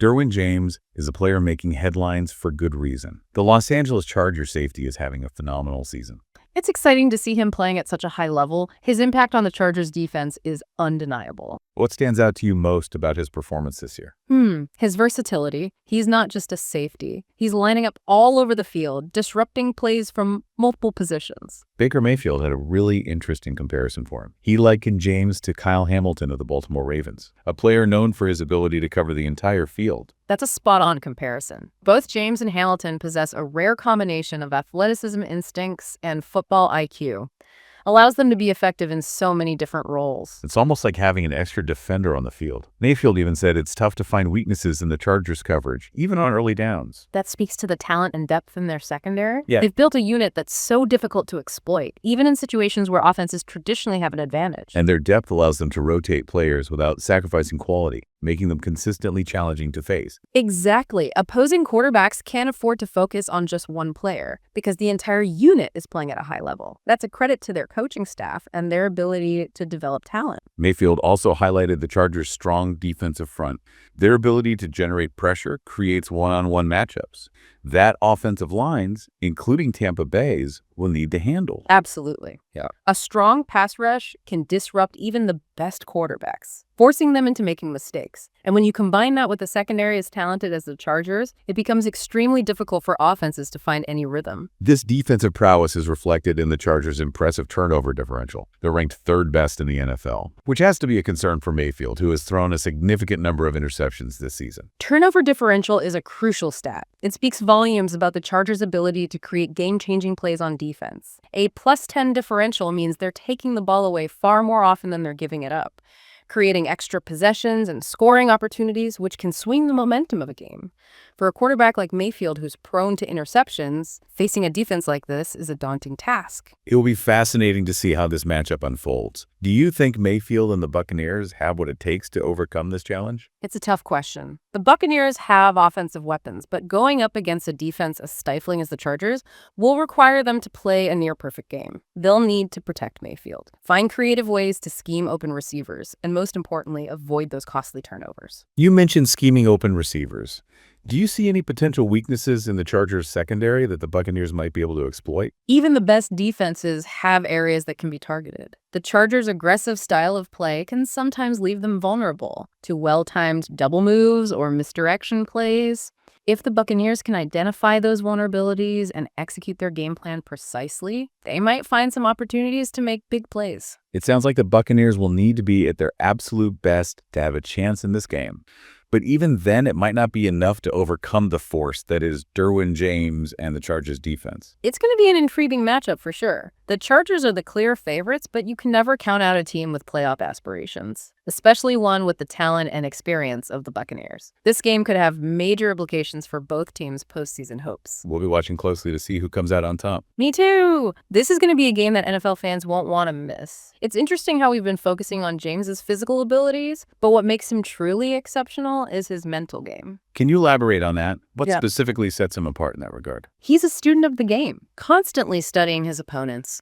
Derwin James is a player making headlines for good reason. The Los Angeles Chargers safety is having a phenomenal season. It's exciting to see him playing at such a high level. His impact on the Chargers defense is undeniable. What stands out to you most about his performance this year? His versatility. He's not just a safety. He's lining up all over the field, disrupting plays from multiple positions. Baker Mayfield had a really interesting comparison for him. He likened James to Kyle Hamilton of the Baltimore Ravens, a player known for his ability to cover the entire field. That's a spot-on comparison. Both James and Hamilton possess a rare combination of athleticism instincts and football IQ. Allows them to be effective in so many different roles. It's almost like having an extra defender on the field. Mayfield even said it's tough to find weaknesses in the Chargers' coverage, even on early downs. That speaks to the talent and depth in their secondary. Yeah. They've built a unit that's so difficult to exploit, even in situations where offenses traditionally have an advantage. And their depth allows them to rotate players without sacrificing quality, making them consistently challenging to face. Exactly. Opposing quarterbacks can't afford to focus on just one player because the entire unit is playing at a high level. That's a credit to their coaching staff and their ability to develop talent. Mayfield also highlighted the Chargers' strong defensive front. Their ability to generate pressure creates one-on-one matchups that offensive lines, including Tampa Bay's, will need to handle. Absolutely. Yeah. A strong pass rush can disrupt even the best quarterbacks, forcing them into making mistakes. And when you combine that with a secondary as talented as the Chargers, it becomes extremely difficult for offenses to find any rhythm. This defensive prowess is reflected in the Chargers' impressive turnover differential. They're ranked third best in the NFL, which has to be a concern for Mayfield, who has thrown a significant number of interceptions this season. Turnover differential is a crucial stat. It speaks volumes about the Chargers' ability to create game-changing plays on defense. A +10 differential means they're taking the ball away far more often than they're giving it up, creating extra possessions and scoring opportunities, which can swing the momentum of a game. For a quarterback like Mayfield, who's prone to interceptions, facing a defense like this is a daunting task. It will be fascinating to see how this matchup unfolds. Do you think Mayfield and the Buccaneers have what it takes to overcome this challenge? It's a tough question. The Buccaneers have offensive weapons, but going up against a defense as stifling as the Chargers will require them to play a near-perfect game. They'll need to protect Mayfield, find creative ways to scheme open receivers, and most importantly, avoid those costly turnovers. You mentioned scheming open receivers. Do you see any potential weaknesses in the Chargers' secondary that the Buccaneers might be able to exploit? Even the best defenses have areas that can be targeted. The Chargers' aggressive style of play can sometimes leave them vulnerable to well-timed double moves or misdirection plays. If the Buccaneers can identify those vulnerabilities and execute their game plan precisely, they might find some opportunities to make big plays. It sounds like the Buccaneers will need to be at their absolute best to have a chance in this game. But even then, it might not be enough to overcome the force that is Derwin James and the Chargers defense. It's going to be an intriguing matchup for sure. The Chargers are the clear favorites, but you can never count out a team with playoff aspirations, especially one with the talent and experience of the Buccaneers. This game could have major implications for both teams' postseason hopes. We'll be watching closely to see who comes out on top. Me too! This is going to be a game that NFL fans won't want to miss. It's interesting how we've been focusing on James's physical abilities, but what makes him truly exceptional is his mental game. Can you elaborate on that? What Yeah. specifically sets him apart in that regard? He's a student of the game, constantly studying his opponents,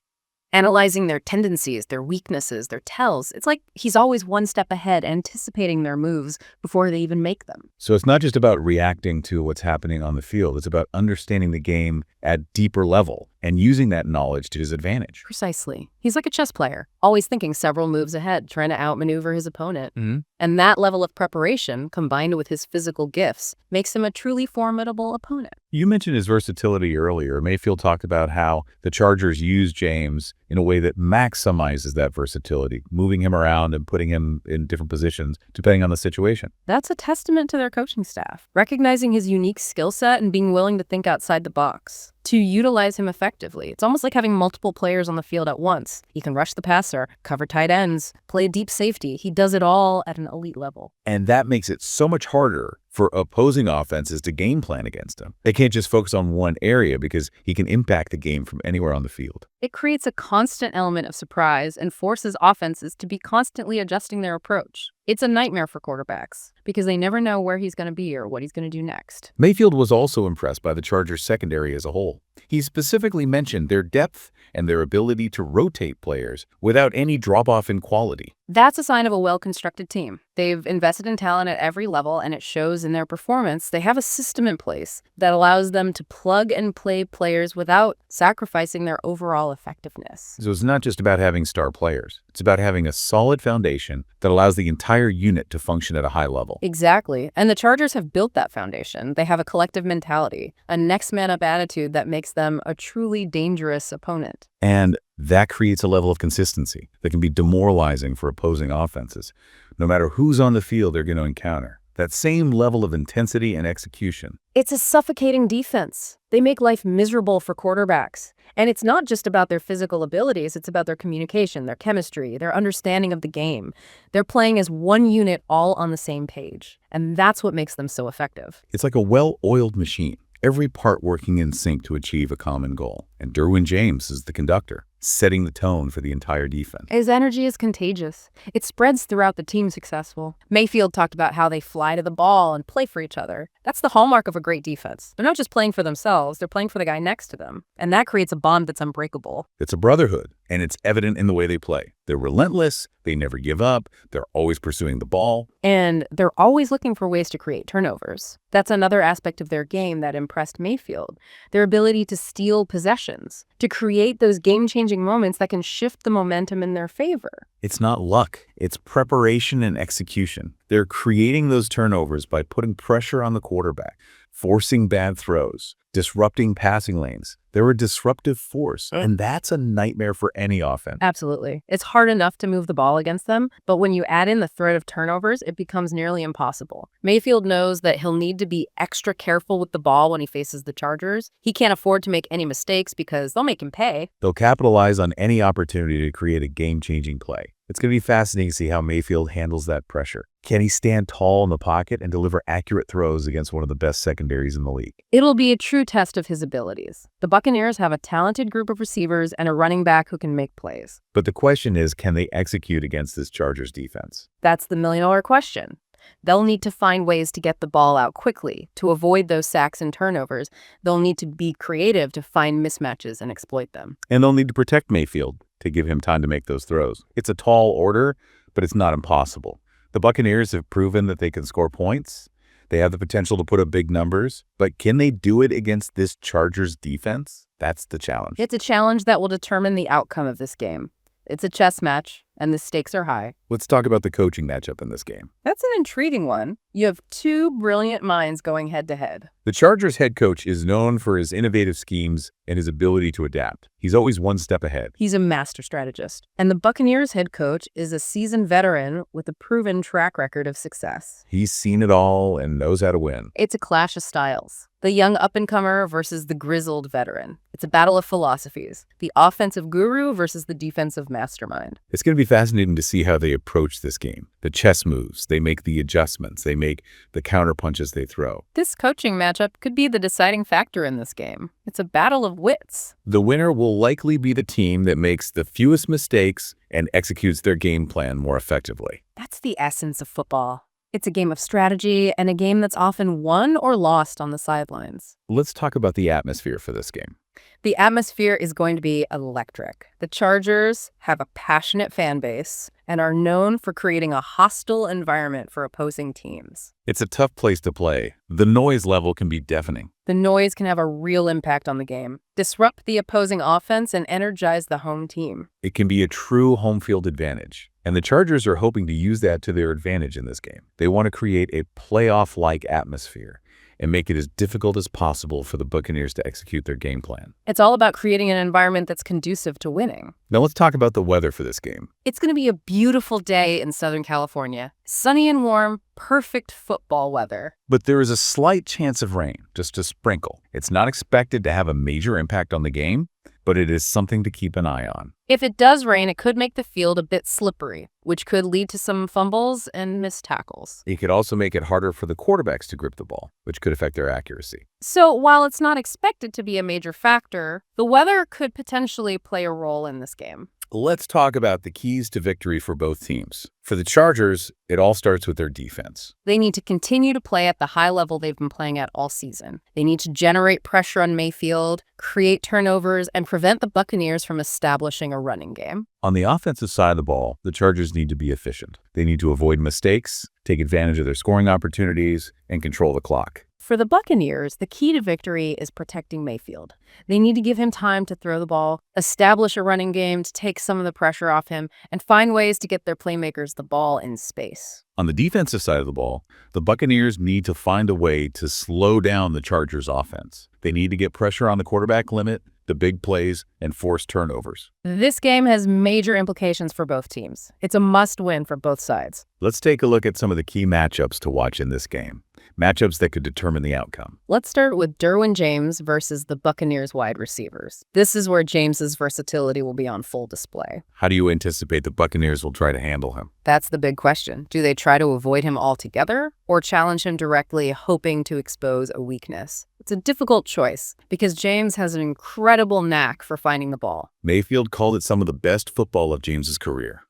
analyzing their tendencies, their weaknesses, their tells. It's like he's always one step ahead, anticipating their moves before they even make them. So it's not just about reacting to what's happening on the field. It's about understanding the game at deeper level and using that knowledge to his advantage. Precisely. He's like a chess player, always thinking several moves ahead, trying to outmaneuver his opponent. Mm-hmm. And that level of preparation, combined with his physical gifts, makes him a truly formidable opponent. You mentioned his versatility earlier. Mayfield talked about how the Chargers use James in a way that maximizes that versatility, moving him around and putting him in different positions depending on the situation. That's a testament to their coaching staff, recognizing his unique skill set and being willing to think outside the box to utilize him effectively. It's almost like having multiple players on the field at once. He can rush the passer, cover tight ends, play deep safety. He does it all at an elite level. And that makes it so much harder for opposing offenses to game plan against him. They can't just focus on one area because he can impact the game from anywhere on the field. It creates a constant element of surprise and forces offenses to be constantly adjusting their approach. It's a nightmare for quarterbacks because they never know where he's going to be or what he's going to do next. Mayfield was also impressed by the Chargers' secondary as a whole. He specifically mentioned their depth and their ability to rotate players without any drop-off in quality. That's a sign of a well-constructed team. They've invested in talent at every level, and it shows in their performance. They have a system in place that allows them to plug and play players without sacrificing their overall effectiveness. So it's not just about having star players. It's about having a solid foundation that allows the entire unit to function at a high level. Exactly. And the Chargers have built that foundation. They have a collective mentality, a next-man-up attitude that makes them a truly dangerous opponent. And that creates a level of consistency that can be demoralizing for opposing offenses. No matter who's on the field they're going to encounter, that same level of intensity and execution. It's a suffocating defense. They make life miserable for quarterbacks. And it's not just about their physical abilities, it's about their communication, their chemistry, their understanding of the game. They're playing as one unit all on the same page. And that's what makes them so effective. It's like a well-oiled machine, every part working in sync to achieve a common goal. And Derwin James is the conductor, setting the tone for the entire defense. His energy is contagious. It spreads throughout the team successful. Mayfield talked about how they fly to the ball and play for each other. That's the hallmark of a great defense. They're not just playing for themselves, they're playing for the guy next to them. And that creates a bond that's unbreakable. It's a brotherhood, and it's evident in the way they play. They're relentless, they never give up, they're always pursuing the ball. And they're always looking for ways to create turnovers. That's another aspect of their game that impressed Mayfield. Their ability to steal possessions, to create those game-changing moments that can shift the momentum in their favor. It's not luck, it's preparation and execution. They're creating those turnovers by putting pressure on the quarterback, forcing bad throws, disrupting passing lanes. They're a disruptive force, and that's a nightmare for any offense. Absolutely. It's hard enough to move the ball against them, but when you add in the threat of turnovers, it becomes nearly impossible. Mayfield knows that he'll need to be extra careful with the ball when he faces the Chargers. He can't afford to make any mistakes because they'll make him pay. They'll capitalize on any opportunity to create a game-changing play. It's going to be fascinating to see how Mayfield handles that pressure. Can he stand tall in the pocket and deliver accurate throws against one of the best secondaries in the league? It'll be a true test of his abilities. The Buccaneers have a talented group of receivers and a running back who can make plays. But the question is, can they execute against this Chargers defense? That's the million-dollar question. They'll need to find ways to get the ball out quickly, to avoid those sacks and turnovers. They'll need to be creative to find mismatches and exploit them. And they'll need to protect Mayfield to give him time to make those throws. It's a tall order, but it's not impossible. The Buccaneers have proven that they can score points. They have the potential to put up big numbers, but can they do it against this Chargers defense? That's the challenge. It's a challenge that will determine the outcome of this game. It's a chess match, and the stakes are high. Let's talk about the coaching matchup in this game. That's an intriguing one. You have two brilliant minds going head-to-head. The Chargers head coach is known for his innovative schemes and his ability to adapt. He's always one step ahead. He's a master strategist. And the Buccaneers head coach is a seasoned veteran with a proven track record of success. He's seen it all and knows how to win. It's a clash of styles. The young up-and-comer versus the grizzled veteran. It's a battle of philosophies. The offensive guru versus the defensive mastermind. It's going to be fascinating to see how they approach this game. The chess moves, they make the adjustments, they make the counter punches they throw. This coaching matchup could be the deciding factor in this game. It's a battle of wits. The winner will likely be the team that makes the fewest mistakes and executes their game plan more effectively. That's the essence of football. It's a game of strategy and a game that's often won or lost on the sidelines. Let's talk about the atmosphere for this game. The atmosphere is going to be electric. The Chargers have a passionate fan base and are known for creating a hostile environment for opposing teams. It's a tough place to play. The noise level can be deafening. The noise can have a real impact on the game, disrupt the opposing offense, and energize the home team. It can be a true home field advantage. And the Chargers are hoping to use that to their advantage in this game. They want to create a playoff-like atmosphere and make it as difficult as possible for the Buccaneers to execute their game plan. It's all about creating an environment that's conducive to winning. Now let's talk about the weather for this game. It's going to be a beautiful day in Southern California. Sunny and warm, perfect football weather. But there is a slight chance of rain, just a sprinkle. It's not expected to have a major impact on the game, but it is something to keep an eye on. If it does rain, it could make the field a bit slippery, which could lead to some fumbles and missed tackles. It could also make it harder for the quarterbacks to grip the ball, which could affect their accuracy. So while it's not expected to be a major factor, the weather could potentially play a role in this game. Let's talk about the keys to victory for both teams. For the Chargers, it all starts with their defense. They need to continue to play at the high level they've been playing at all season. They need to generate pressure on Mayfield, create turnovers, and prevent the Buccaneers from establishing a running game. On the offensive side of the ball, the Chargers need to be efficient. They need to avoid mistakes, take advantage of their scoring opportunities, and control the clock. For the Buccaneers, the key to victory is protecting Mayfield. They need to give him time to throw the ball, establish a running game to take some of the pressure off him, and find ways to get their playmakers the ball in space. On the defensive side of the ball, the Buccaneers need to find a way to slow down the Chargers' offense. They need to get pressure on the quarterback, limit the big plays, and force turnovers. This game has major implications for both teams. It's a must-win for both sides. Let's take a look at some of the key matchups to watch in this game. Matchups that could determine the outcome. Let's start with Derwin James versus the Buccaneers wide receivers. This is where James's versatility will be on full display. How do you anticipate the Buccaneers will try to handle him? That's the big question. Do they try to avoid him altogether or challenge him directly, hoping to expose a weakness? It's a difficult choice because James has an incredible knack for finding the ball. Mayfield called it some of the best football of James's career.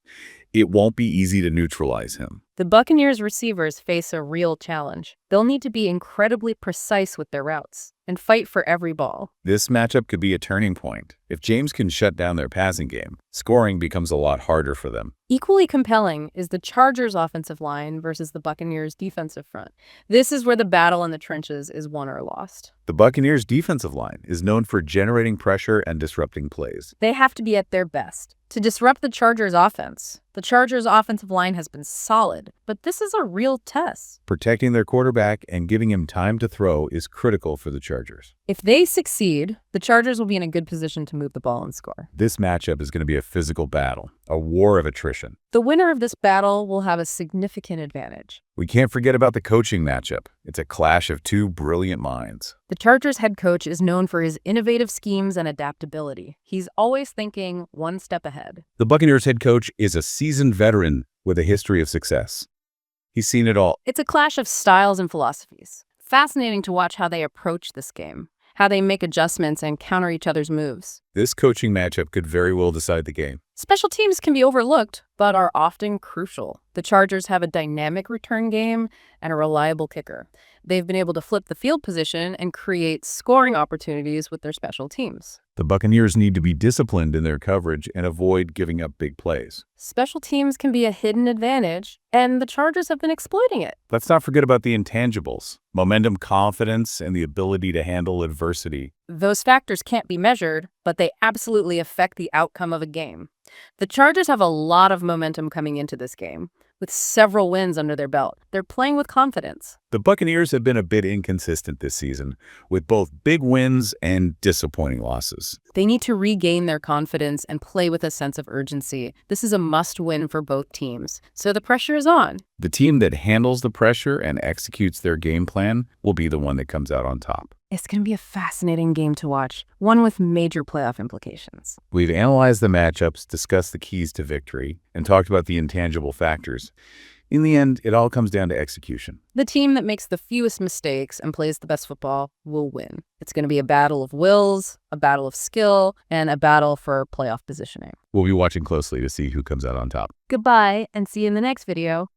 It won't be easy to neutralize him. The Buccaneers receivers face a real challenge. They'll need to be incredibly precise with their routes and fight for every ball. This matchup could be a turning point. If James can shut down their passing game, scoring becomes a lot harder for them. Equally compelling is the Chargers' offensive line versus the Buccaneers' defensive front. This is where the battle in the trenches is won or lost. The Buccaneers' defensive line is known for generating pressure and disrupting plays. They have to be at their best to disrupt the Chargers' offense. The Chargers' offensive line has been solid, but this is a real test. Protecting their quarterback and giving him time to throw is critical for the Chargers. If they succeed, the Chargers will be in a good position to move the ball and score. This matchup is going to be a physical battle, a war of attrition. The winner of this battle will have a significant advantage. We can't forget about the coaching matchup. It's a clash of two brilliant minds. The Chargers head coach is known for his innovative schemes and adaptability. He's always thinking one step ahead. The Buccaneers head coach is a seasoned veteran with a history of success. He's seen it all. It's a clash of styles and philosophies. Fascinating to watch how they approach this game, how they make adjustments and counter each other's moves. This coaching matchup could very well decide the game. Special teams can be overlooked, but are often crucial. The Chargers have a dynamic return game and a reliable kicker. They've been able to flip the field position and create scoring opportunities with their special teams. The Buccaneers need to be disciplined in their coverage and avoid giving up big plays. Special teams can be a hidden advantage, and the Chargers have been exploiting it. Let's not forget about the intangibles: momentum, confidence, and the ability to handle adversity. Those factors can't be measured, but they absolutely affect the outcome of a game. The Chargers have a lot of momentum coming into this game, with several wins under their belt. They're playing with confidence. The Buccaneers have been a bit inconsistent this season, with both big wins and disappointing losses. They need to regain their confidence and play with a sense of urgency. This is a must-win for both teams, so the pressure is on. The team that handles the pressure and executes their game plan will be the one that comes out on top. It's going to be a fascinating game to watch, one with major playoff implications. We've analyzed the matchups, discussed the keys to victory, and talked about the intangible factors. In the end, it all comes down to execution. The team that makes the fewest mistakes and plays the best football will win. It's going to be a battle of wills, a battle of skill, and a battle for playoff positioning. We'll be watching closely to see who comes out on top. Goodbye, and see you in the next video.